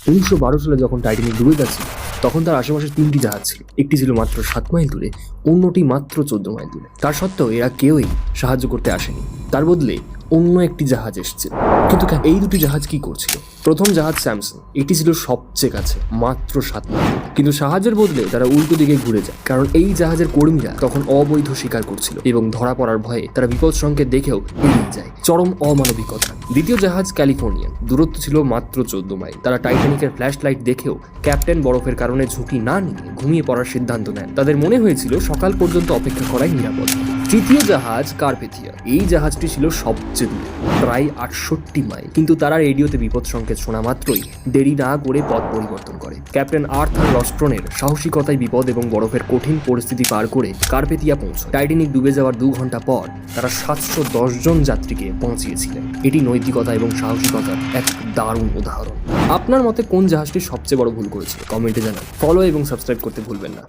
1912 সালে যখন টাইটানিক ডুবে যাচ্ছিল তখন তার আশেপাশে 3টি জাহাজ ছিল। একটি ছিল মাত্র 7 মাইল দূরে, অন্যটি মাত্র 14 মাইল দূরে। তার সত্ত্বেও এরা কেউই সাহায্য করতে আসেনি, তার বদলে অন্য একটি জাহাজ এসেছিল। কিন্তু এই দুটি জাহাজ কি করছিল? প্রথম জাহাজ স্যামসন, এটি ছিল সবচেয়ে কাছে, মাত্র 7 মাইল। কিন্তু সাহায্যের বদলে তারা উল্টো দিকে ঘুরে যায়, কারণ এই জাহাজের কর্মীরা তখন অবৈধ শিকার করছিল এবং ধরা পড়ার ভয়ে তারা বিপদ সংকেত দেখেও এড়িয়ে যায়। চরম অমানবিকতা। দ্বিতীয় জাহাজ ক্যালিফোর্নিয়ান, দূরত্ব ছিল মাত্র 14 মাইল। তারা টাইটানিকের ফ্ল্যাশ লাইট দেখেও ক্যাপ্টেন বরফের কারণে ঝুঁকি না নিয়ে ঘুমিয়ে পড়ার সিদ্ধান্ত নেন। তাদের মনে হয়েছিল সকাল পর্যন্ত অপেক্ষা করাই নিরাপদ। তৃতীয় জাহাজ কার্পেথিয়া, এই জাহাজটি ছিল সবচেয়ে দূরে, প্রায় 68 মাইল। কিন্তু তারা রেডিওতে বিপদ সংকেত শোনা মাত্রই দেরি না করে পথ পরিবর্তন করে। ক্যাপ্টেন আর্থার রস্ট্রনের সাহসিকতায় বিপদ এবং বরফের কঠিন পরিস্থিতি পার করে কার্পেথিয়া পৌঁছয়। টাইটানিক ডুবে যাওয়ার 2 ঘন্টা পর তারা 710 জন যাত্রীকে পৌঁছিয়েছিলেন। এটি নৈতিকতা এবং সাহসিকতার এক দারুণ উদাহরণ। আপনার মতে কোন জাহাজটি সবচেয়ে বড় ভুল করেছিল? কমেন্টে জানান। ফলো এবং সাবস্ক্রাইব করতে ভুলবেন না।